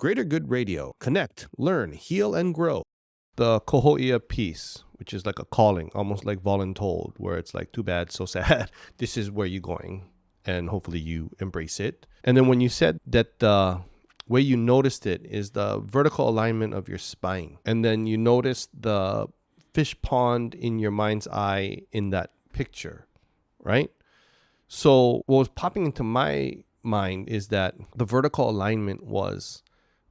Greater Good Radio. Connect, learn, heal, and grow. The Koho'ia piece, which is like a calling, almost like voluntold, where it's like, too bad, so sad. This is where you're going, and hopefully you embrace it. And then when you said that the way you noticed it is the vertical alignment of your spine, and then you noticed the fish pond in your mind's eye in that picture, right? So what was popping into my mind is that the vertical alignment was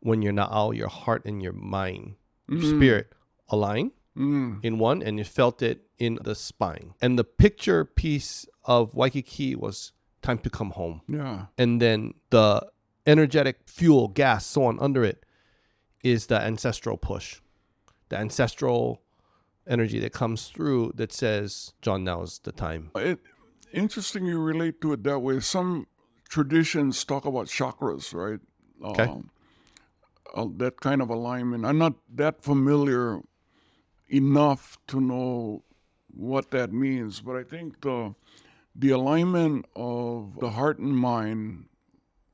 when your na'au, your heart and your mind, your spirit align in one, and you felt it in the spine. And the picture piece of Waikiki was time to come home. Yeah. And then the energetic fuel, gas, so on under it is the ancestral push, the ancestral energy that comes through that says, John, now is the time. Interesting you relate to it that way. Some traditions talk about chakras, right? Okay. That kind of alignment. I'm not that familiar enough to know what that means, but I think the alignment of the heart and mind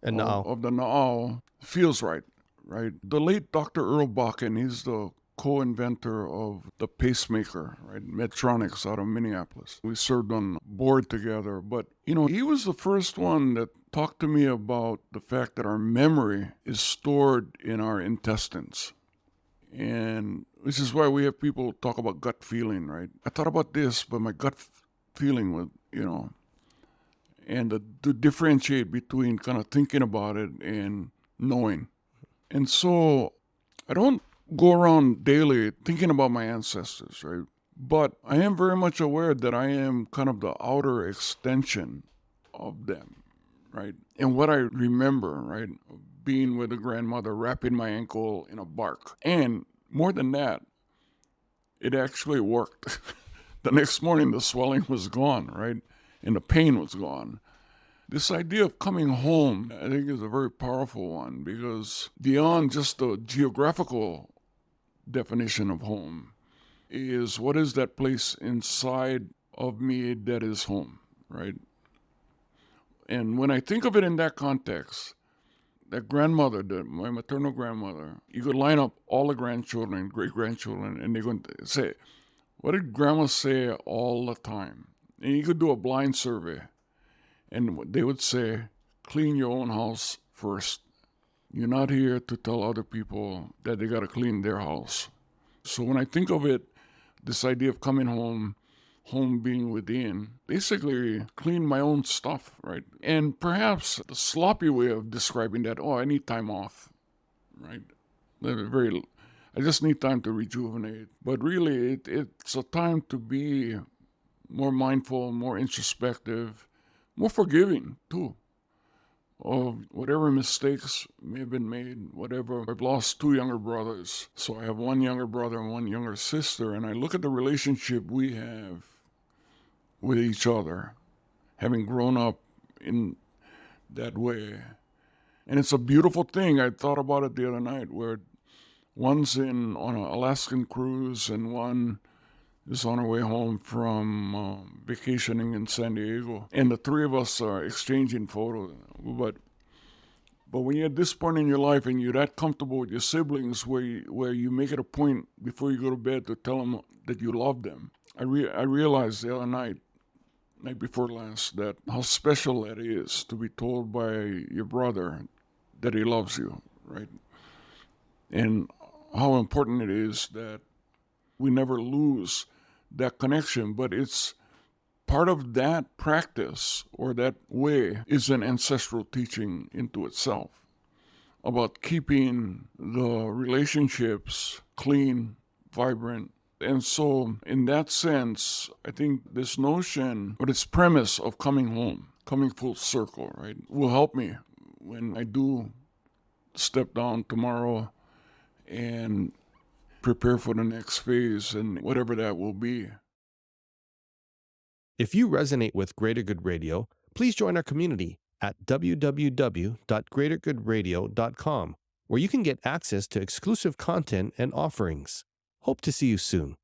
And of the na'au feels right? The late Dr. Earl Bakken, he's the co-inventor of the pacemaker, right? Medtronics out of Minneapolis. We served on the board together, but he was the first one that talked to me about the fact that our memory is stored in our intestines. And this is why we have people talk about gut feeling, right? I thought about this, but my gut feeling was, and to differentiate between kind of thinking about it and knowing. And so I don't go around daily thinking about my ancestors, right? But I am very much aware that I am kind of the outer extension of them, right? And what I remember, right, being with a grandmother, wrapping my ankle in a bark. And more than that, it actually worked. The next morning, the swelling was gone, right? And the pain was gone. This idea of coming home, I think, is a very powerful one because beyond just the geographical definition of home is what is that place inside of me that is home, right? And when I think of it in that context, that grandmother, my maternal grandmother, you could line up all the grandchildren, great-grandchildren, and they're going to say, what did grandma say all the time? And you could do a blind survey. And they would say, clean your own house first. You're not here to tell other people that they got to clean their house. So when I think of it, this idea of coming home being within, basically clean my own stuff, right? And perhaps the sloppy way of describing that, I need time off, right? I just need time to rejuvenate. But really, it's a time to be more mindful, more introspective, more forgiving, too, of whatever mistakes may have been made, whatever. I've lost 2 younger brothers, so I have 1 younger brother and 1 younger sister, and I look at the relationship we have with each other, having grown up in that way. And it's a beautiful thing. I thought about it the other night, where one's on an Alaskan cruise and one is on our way home from vacationing in San Diego. And the 3 of us are exchanging photos. But when you're at this point in your life and you're that comfortable with your siblings where you make it a point before you go to bed to tell them that you love them, I realized the other night before last, that how special that is to be told by your brother that he loves you, right? And how important it is that we never lose that connection, but it's part of that practice or that way is an ancestral teaching into itself about keeping the relationships clean, vibrant. And so in that sense, I think this notion or this premise of coming home, coming full circle, right, will help me when I do step down tomorrow and prepare for the next phase and whatever that will be. If you resonate with Greater Good Radio, please join our community at www.greatergoodradio.com, where you can get access to exclusive content and offerings. Hope to see you soon.